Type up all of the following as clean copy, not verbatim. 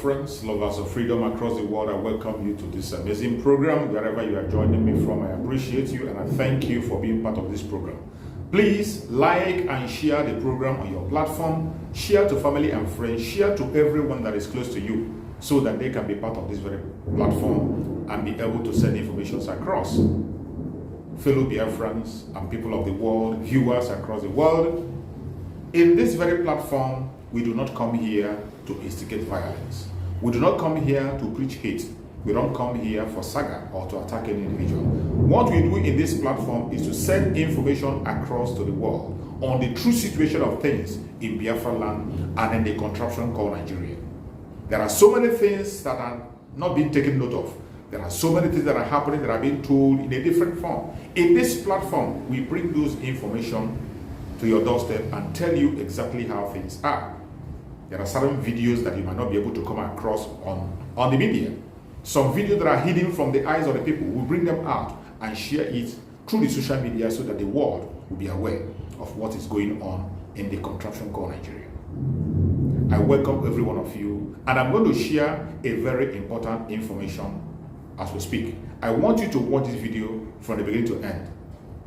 friends, lovers of freedom across the world. I welcome you to this amazing program. Wherever you are joining me from, I appreciate you and I thank you for being part of this program. Please like and share the program on your platform. Share to family and friends. Share to everyone that is close to you so that they can be part of this very platform and be able to send information across. Fellow Biafrans and people of the world, viewers across the world, in this very platform, we do not come here to instigate violence. We do not come here to preach hate. We don't come here for saga or to attack any individual. What we do in this platform is to send information across to the world on the true situation of things in Biafra land and in the contraption called Nigeria. There are so many things that are not being taken note of. There are so many things that are happening that are being told in a different form. In this platform, we bring those information to your doorstep and tell you exactly how things are. There are certain videos that you might not be able to come across on the media. Some videos that are hidden from the eyes of the people, we bring them out and share it through the social media so that the world will be aware of what is going on in the contraption called Nigeria. I welcome every one of you, and I'm going to share a very important information as we speak. I want you to watch this video from the beginning to end.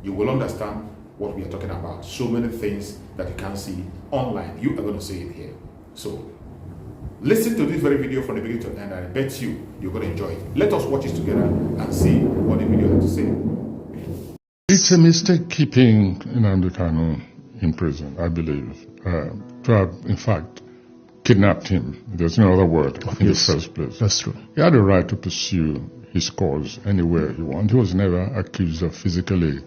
You will understand what we are talking about. So many things that you can't see online. You are going to see it here. So, listen to this very video from the beginning to end, and I bet you're going to enjoy it. Let us watch it together and see what the video has to say. It's a mistake keeping Nnamdi Kanu in prison, I believe. To have, in fact, kidnapped him. There's no other word in the first place. That's true. He had a right to pursue his cause anywhere he wanted. He was never accused of physically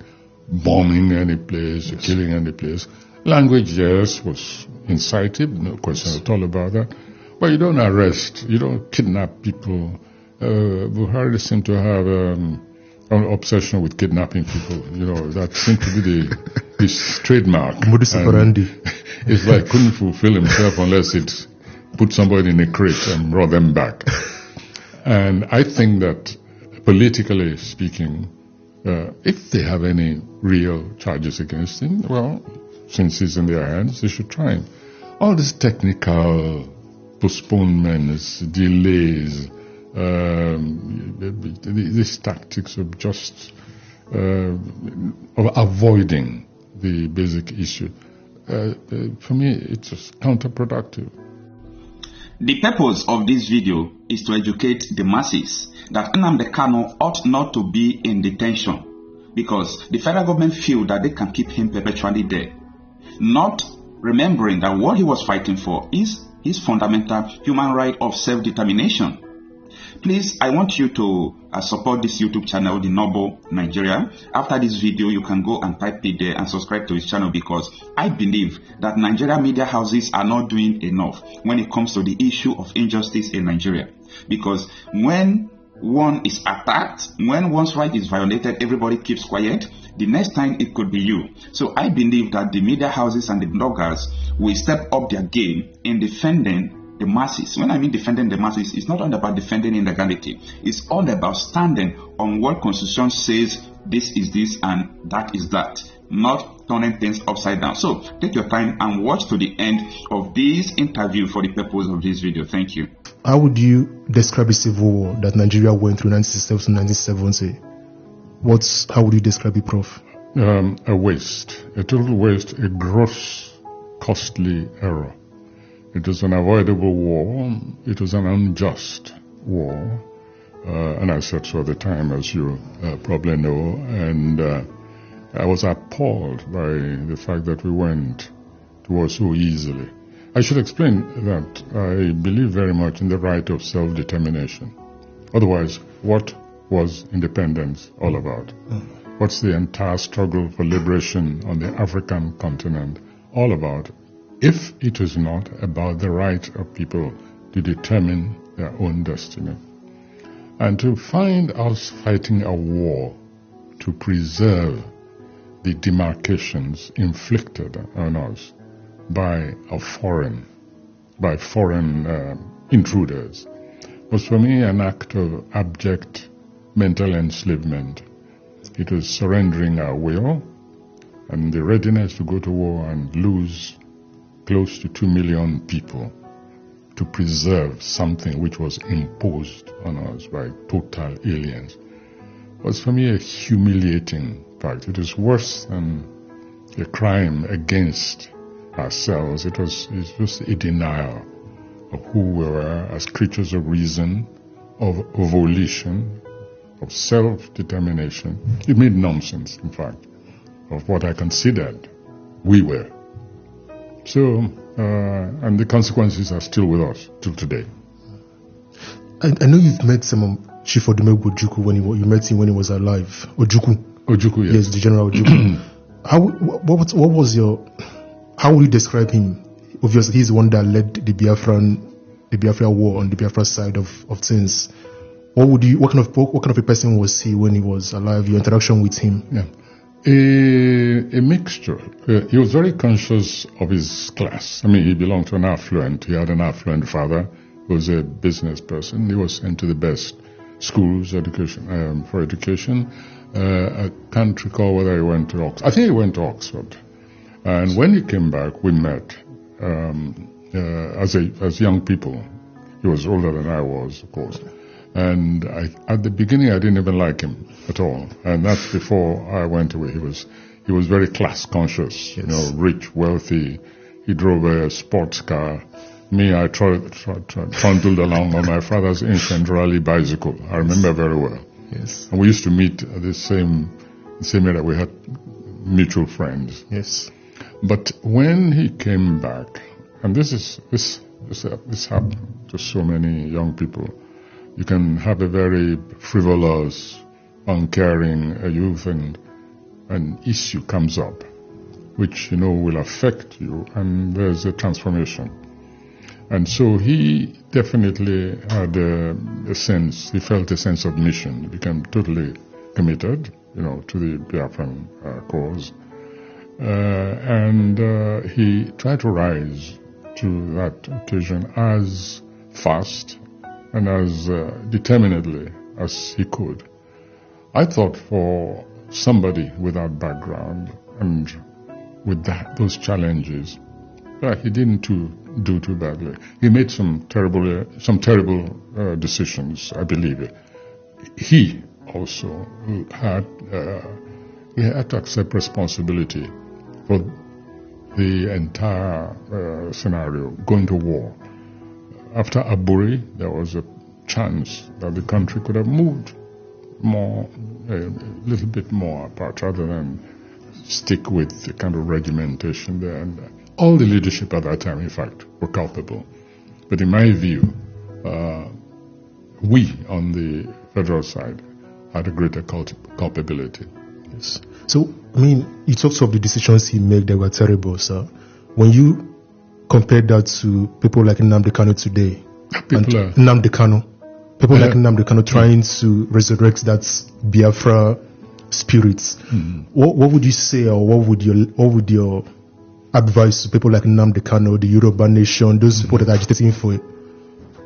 bombing any place, killing any place. Language, yes, was incited, no question at all about that. But you don't arrest, you don't kidnap people. Buhari seemed to have an obsession with kidnapping people. You know, that seemed to be his trademark. Modus operandi. It's like couldn't fulfill himself unless it put somebody in a crate and brought them back. And I think that, politically speaking, if they have any real charges against him, well, since he's in their hands, they should try him. All these technical postponements, delays, these tactics of just of avoiding the basic issue, for me, it's just counterproductive. The purpose of this video is to educate the masses that Nnamdi Kanu ought not to be in detention because the federal government feel that they can keep him perpetually there, not remembering that what he was fighting for is his fundamental human right of self-determination. Please, I want you to support this YouTube channel, The Noble Nigeria. After this video, you can go and type it there and subscribe to his channel because I believe that Nigeria media houses are not doing enough when it comes to the issue of injustice in Nigeria. Because when one is attacked, when one's right is violated, everybody keeps quiet. The next time it could be you. So I believe that the media houses and the bloggers will step up their game in defending the masses. When I mean defending the masses, it's not all about defending illegality. It's all about standing on what Constitution says this is this and that is that, not turning things upside down. So take your time and watch to the end of this interview for the purpose of this video. Thank you. How would you describe the civil war that Nigeria went through 1967 to 1970? How would you describe it, Prof? A waste, a total waste, a gross, costly error. It was an avoidable war. It was an unjust war. And I said so at the time, as you probably know. And I was appalled by the fact that we went to war so easily. I should explain that I believe very much in the right of self-determination. Otherwise, what was independence all about? What's the entire struggle for liberation on the African continent all about? If it is not about the right of people to determine their own destiny. And to find us fighting a war to preserve the demarcations inflicted on us by foreign intruders was for me an act of abject mental enslavement. It was surrendering our will and the readiness to go to war and lose close to 2 million people to preserve something which was imposed on us by total aliens was for me a humiliating fact. It is worse than a crime against ourselves. It was just a denial of who we were as creatures of reason, of volition, of self-determination. It made nonsense, in fact, of what I considered we were. So, and the consequences are still with us till today. I know you've met Chief Odumegwu Ojukwu you met him when he was alive. Ojukwu, yes. Yes, the General Ojukwu. What was how would you describe him? Obviously, he's the one that led the Biafra war on the Biafra side of things. What kind of a person was he when he was alive? Your interaction with him? Yeah. A mixture. He was very conscious of his class. I mean, he belonged to he had an affluent father who was a business person. He was into the best schools for education. I can't recall whether he went to Oxford. I think he went to Oxford. And when he came back, we met as young people. He was older than I was, of course. And at the beginning, I didn't even like him at all. And that's before I went away. He was very class conscious, yes. Rich, wealthy. He drove a sports car. Me, I trundled along on my father's ancient rally bicycle. I remember very well. Yes. And we used to meet at the same area. We had mutual friends. Yes. But when he came back, and this happened to so many young people. You can have a very frivolous, uncaring youth, and an issue comes up, which will affect you, and there's a transformation. And so he definitely had a sense. He felt a sense of mission. He became totally committed, to the Biafran cause, and he tried to rise to that occasion as fast and as determinedly as he could. I thought for somebody with that background and with those challenges, he didn't do too badly. He made some terrible decisions, I believe. He also had to accept responsibility for the entire scenario, going to war. After Aburi, there was a chance that the country could have moved a little bit more apart rather than stick with the kind of regimentation there. And all the leadership at that time, in fact, were culpable. But in my view, we on the federal side had a greater culpability. Yes. So, you talked of the decisions he made that were terrible, sir. When you compare that to people like Nnamdi Kanu today, Nnamdi Kanu trying to resurrect that Biafra spirit, what would you say, or what would your advice to people like Nnamdi Kanu, the Yoruba nation, those people that are agitating for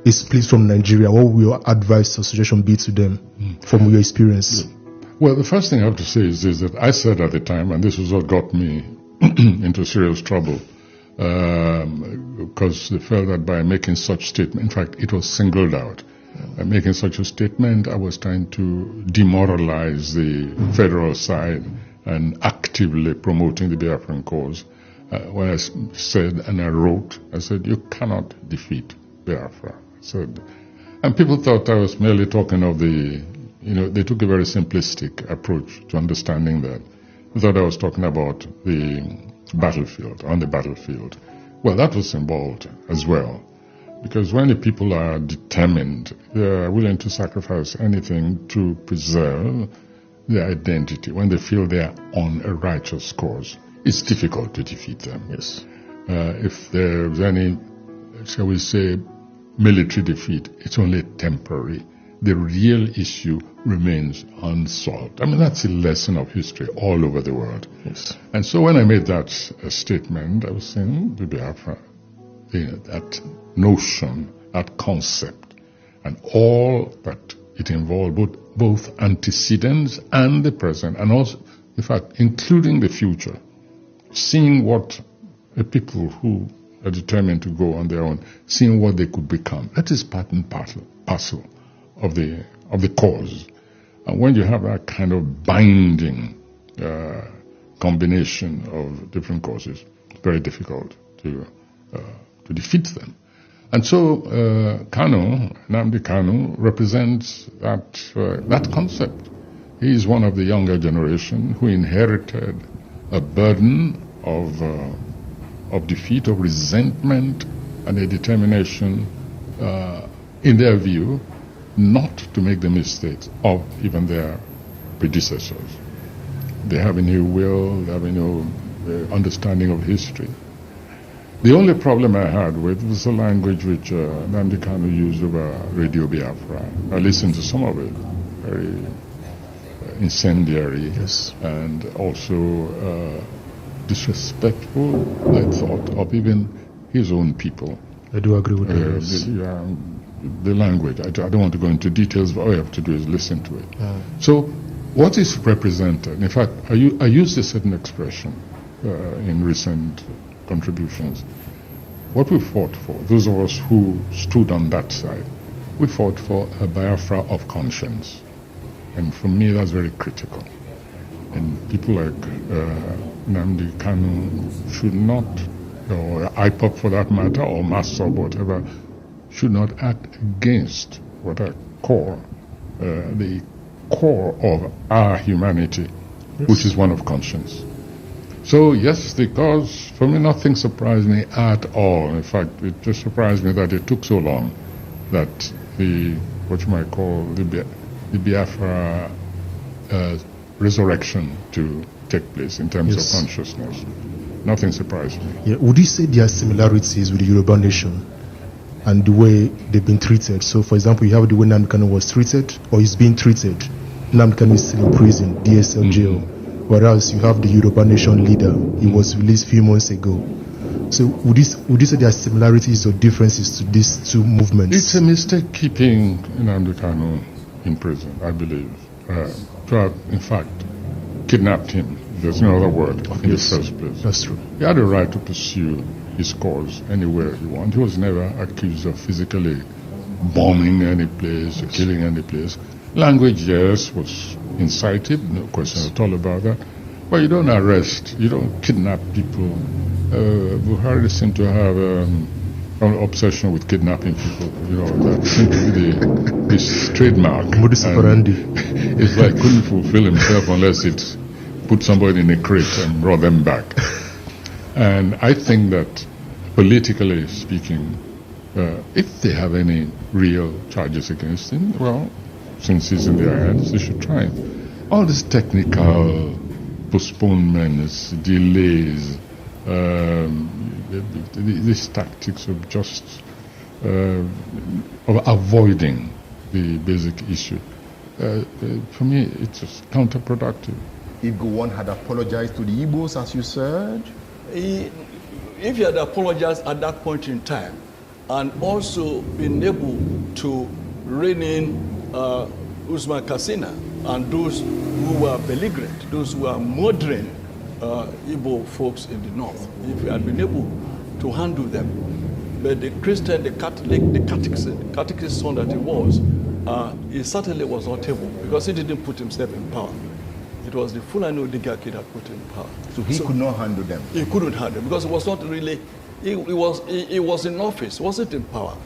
a split from Nigeria? What would your advice or suggestion be to them from your experience? Yeah. Well, the first thing I have to say is that I said at the time, and this was what got me into serious trouble, because they felt that by making such statement, in fact, it was singled out. By making such a statement, I was trying to demoralize the federal side and actively promoting the Biafran cause. When I said, and I wrote, I said, you cannot defeat Biafra. And people thought I was merely talking of they took a very simplistic approach to understanding that. They thought I was talking about the battlefield, on the battlefield. Well, that was involved as well. Because when the people are determined, they are willing to sacrifice anything to preserve their identity. When they feel they are on a righteous cause, it's difficult to defeat them. Yes. If there's any, shall we say, military defeat, it's only temporary. The real issue remains unsolved. That's a lesson of history all over the world. Yes. And so when I made that statement, I was saying, the Biafra, that notion, that concept, and all that it involved, both antecedents and the present, and also, in fact, including the future, seeing what a people who are determined to go on their own, seeing what they could become. That is part and parcel of the cause. And when you have that kind of binding combination of different causes, it's very difficult to defeat them. And so Nnamdi Kanu represents that concept. He is one of the younger generation who inherited a burden of defeat, of resentment, and a determination, in their view, not to make the mistakes of even their predecessors. They have a new will, they have a new understanding of history. The only problem I had with was the language which Nnamdi Kanu used over Radio Biafra. I listened to some of it, very incendiary, Yes. and also disrespectful, I thought, of even his own people. I do agree with that. Yes. The language, I don't want to go into details, but all you have to do is listen to it. So what is represented, in fact, I used a certain expression in recent contributions. What we fought for, those of us who stood on that side, we fought for a Biafra of conscience. And for me, that's very critical. And people like Nnamdi Kanu should not, or IPOP for that matter, or MASSOB, whatever, should not act against what I call the core of our humanity, yes, which is one of conscience. So yes, because for me nothing surprised me at all. In fact, it just surprised me that it took so long that what you might call the Biafra resurrection to take place in terms, yes, of consciousness. Nothing surprised me. Yeah. Would you say there are similarities with the Yoruba nation and the way they've been treated? So, for example, you have the way Nnamdi Kanu was treated, or is being treated. Nnamdi Kanu is still in prison, DSL jail. Whereas you have the Yoruba nation leader, he was released a few months ago. So would you say there are similarities or differences to these two movements? It's a mistake keeping Nnamdi Kanu in prison, I believe. To have, in fact, kidnapped him. There's no other word in the first place. That's true. He had a right to pursue his cause anywhere he wanted. He was never accused of physically bombing any place or killing any place. Language, yes, was incited, no question at all about that. But you don't arrest, you don't kidnap people. Buhari seemed to have an obsession with kidnapping people. That seemed to be his trademark. Modus operandi. It's like couldn't fulfill himself unless it put somebody in a crate and brought them back. And I think that, politically speaking, if they have any real charges against him, well, since he's in their hands, they should try him. All these technical postponements, delays, these tactics of just of avoiding the basic issue, for me, it's just counterproductive. If Gowon had apologized to the Igbos, as you said, if he had apologized at that point in time, and also been able to rein in Usman Katsina and those who were belligerent, those who were murdering Igbo folks in the north, if he had been able to handle them. But the Christian, the Catholic, the catechist son that he was, he certainly was not able, because he didn't put himself in power. It was the Fulani oligarchy that put him in power. So he could not handle them. He couldn't handle them because it was not really. He was in office, wasn't in power.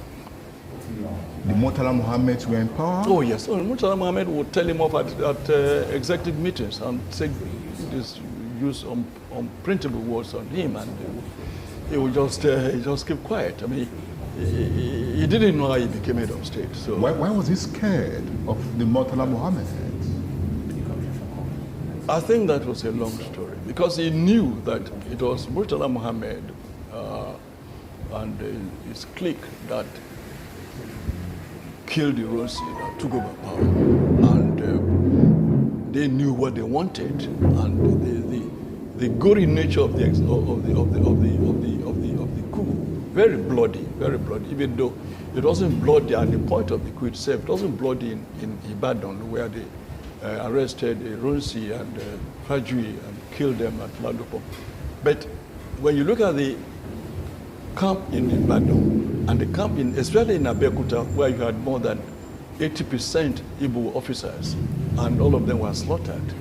The Murtala Muhammads were in power? Oh yes, Murtala Muhammad would tell him off at executive meetings and say this, use unprintable words on him, and he would just keep quiet. I mean, he didn't know how he became head of state. So why was he scared of the Murtala Muhammads? I think that was a long story, because he knew that it was Murtala Muhammad and his clique that killed the Ronsi, that took over power, and they knew what they wanted, and the gory nature of the coup, very bloody, even though it wasn't bloody at the point of the coup itself. It wasn't bloody in Ibadan, where they arrested Ronsi and Brgie and killed them at Ladopo. But when you look at the camp in Ibadan and the camp especially in Abeokuta, where you had more than 80% Igbo officers, and all of them were slaughtered.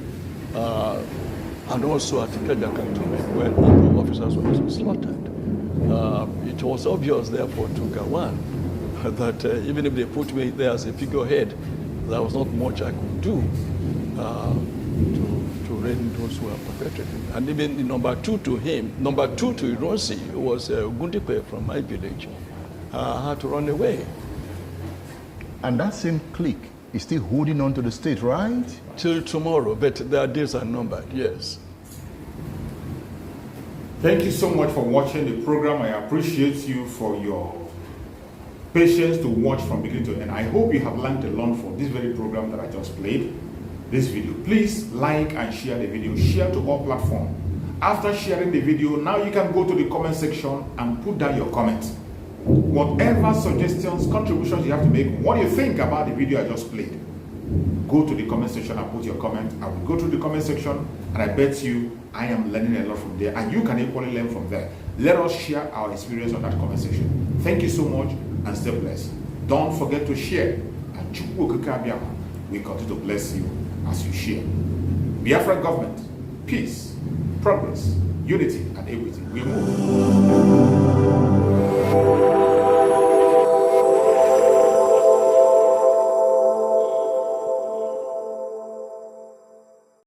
And also at Ikeja cantonment, where Igbo officers were also slaughtered. It was obvious, therefore, to Gawan that even if they put me there as a figurehead, there was not much I could do to rein those who are perpetrating. And even the number two to Ironsi, who was Gundipe from my village, had to run away. And that same clique is still holding on to the state, right? Till tomorrow, but their days are numbered, yes. Thank you so much for watching the program. I appreciate you for your patience to watch from beginning to end. I hope you have learned a lot from this very program that I just played, this video. Please like and share the video. Share to all platforms. After sharing the video, now you can go to the comment section and put down your comments. Whatever suggestions, contributions you have to make, what do you think about the video I just played? Go to the comment section and put your comment. I will go through the comment section, and I bet you I am learning a lot from there, and you can equally learn from there. Let us share our experience on that comment section. Thank you so much, and stay blessed. Don't forget to share, and Chukwu Okike Abiama will continue to bless you as you share. Biafra government, peace, progress, unity, and equity. We move.